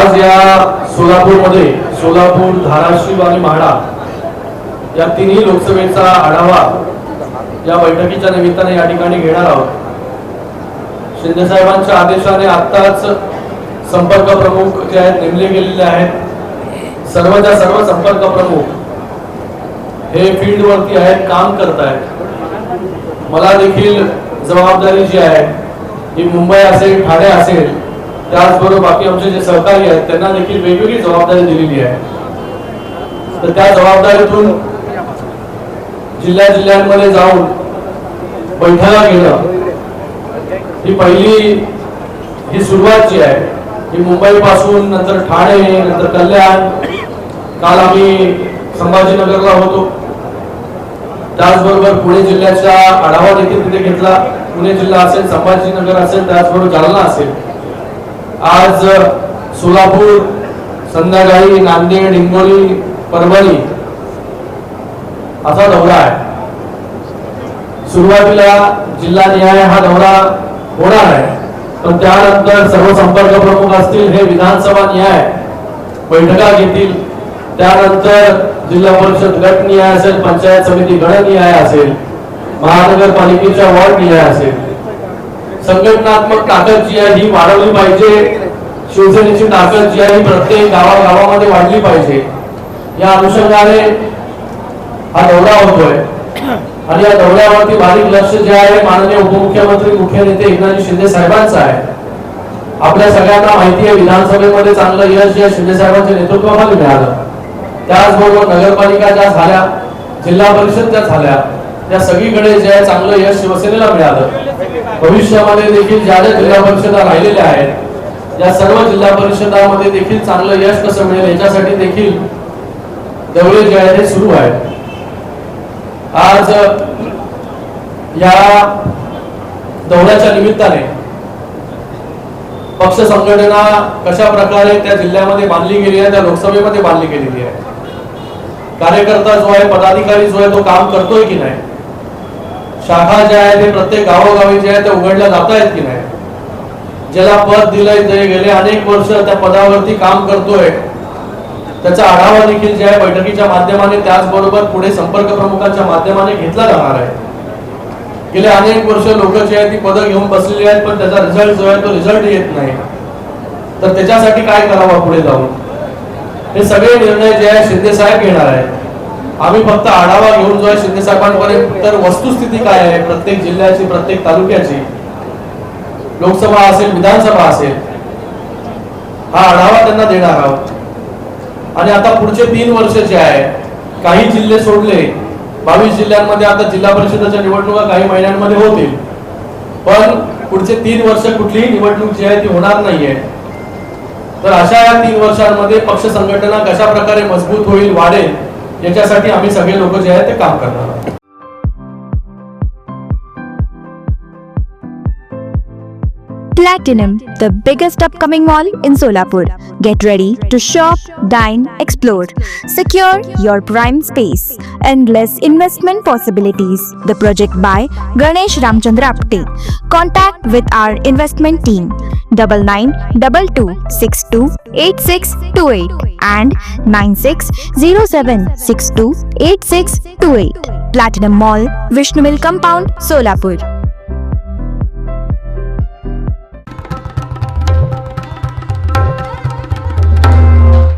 आज या सोलापूरमध्ये सोलापूर, धाराशिव आणि माढा या तिन्ही लोकसभेचा आढावा या बैठकीच्या निमित्ताने या ठिकाणी घेणार आहोत। शिंदे साहेबांच्या आदेशाने आत्ताच संपर्क प्रमुख जे आहेत नेमले गेलेले आहेत। सर्वच्या सर्व संपर्क प्रमुख हे फील्ड वरती आहेत, काम करत आहेत। मला देखील जबाबदारी जी आहे ही मुंबई असेल, ठाणे असेल, त्याचबरोबर बाकी आमचे जे सहकारी आहेत त्यांना देखील वेगवेगळी जबाबदारी दिलेली आहे। तर त्या जबाबदारीतून जिल्ह्यांमध्ये जाऊन बैठका घेणं ही पहिली ही सुरुवात जी आहे ही मुंबई पासून, नंतर ठाणे, नंतर कल्याण, काल आम्ही संभाजीनगरला होतो। त्याचबरोबर पुणे जिल्ह्याचा आढावा देखील तिथे घेतला। पुणे जिल्हा असेल, संभाजीनगर असेल, त्याचबरोबर जालना असेल। आज सोलापूर, संध्याकाळी नांदेड, हिंगोली, परभणी असा दौरा आहे। सुरुवातीला जिल्हानिहाय हा दौरा होणार आहे, पण त्यानंतर सर्व संपर्क प्रमुख असतील, हे विधानसभा निहाय बैठका घेतील। त्यानंतर जिल्हा परिषद गट निहाय असेल, पंचायत समिती गण निहाय असेल, महानगरपालिकेच्या वॉर्ड निहाय असेल। संघटनात्मक ताकद जी आहे ही वाढवली पाहिजे। शिवसेनेची ताकद जी आहे ही प्रत्येक गावागावामध्ये वाढली पाहिजे। या अनुषंगाने हा दौरा होतोय आणि या दौऱ्यावरती बारीक लक्ष जे आहे माननीय उपमुख्यमंत्री, मुख्य नेते एकनाथ शिंदे साहेबांचं आहे। आपल्या सगळ्यांना माहिती आहे विधानसभेमध्ये चांगलं यश या शिंदे साहेबांच्या नेतृत्वाखाली मिळालं। त्याचबरोबर नगरपालिका ज्या झाल्या, जिल्हा परिषद ज्या झाल्या, त्या सगळीकडे जे आहे चांगलं यश शिवसेनेला मिळालं। भविष्यामध्ये देखील ज्या ज्या जिल्हा परिषदा राहिलेल्या आहेत या सर्व जिल्हा परिषदामध्ये देखील चांगलं यश कसं मिळेल याच्यासाठी देखील दौरे जे आहेत ते सुरू आहेत। आज या दौऱ्याच्या निमित्ताने पक्ष संघटना कशा प्रकारे त्या जिल्ह्यामध्ये बांधली गेली आहे, त्या लोकसभेमध्ये बांधली गेलेली आहे। कार्यकर्ता जो आहे, पदाधिकारी जो आहे तो काम करतोय की नाही, शाखा ज्या आहेत ते प्रत्येक गावोगावी जे आहे ते उघडल्या जात आहेत की नाही, ज्याला पद दिलंय ते गेले अनेक वर्ष त्या पदावरती काम करतोय, त्याचा आढावा देखील जे आहे बैठकीच्या माध्यमाने, त्याचबरोबर पुढे संपर्क प्रमुखांच्या माध्यमाने घेतला जाणार आहे। गेले अनेक वर्ष लोक जे आहेत ती पदं घेऊन बसलेली आहेत, पण त्याचा रिझल्ट जो आहे तो रिझल्ट येत नाही। तर त्याच्यासाठी काय करावं पुढे जाऊन, हे सगळे निर्णय जे आहे शिंदे साहेब घेणार आहेत। आम्ही फक्त आढावा घेऊन जो आहे शिंदे साहेबांपर्यंत तर वस्तुस्थिती काय आहे प्रत्येक जिल्ह्याची, प्रत्येक तालुक्याची, लोकसभा असेल, विधानसभा असेल, हा आढावा त्यांना देणार आहोत। आणि आता पुढचे 3 वर्ष जे आहे, काही जिल्हे सोडले 22 जिल्ह्यांमध्ये आता जिल्हा परिषदेच्या निवडणुका काही महिन्यांमध्ये होतील, पण पुढचे 3 वर्ष कुठलीही निवडणूक जी आहे ती होणार नाहीये। तर अशा या 3 वर्षांमध्ये पक्ष संघटना कशा प्रकारे मजबूत होईल, वाढेल, याच्यासाठी आम्ही सगळे लोक जे आहेत ते काम करणार आहोत। Platinum, the biggest upcoming mall in Solapur. Get ready to shop, dine, explore. Secure your prime space. Endless investment possibilities. The project by Ganesh Ramchandra Apte. Contact with our investment team 9922628628 and 9607628628. Platinum Mall, Vishnu Mill Compound, Solapur.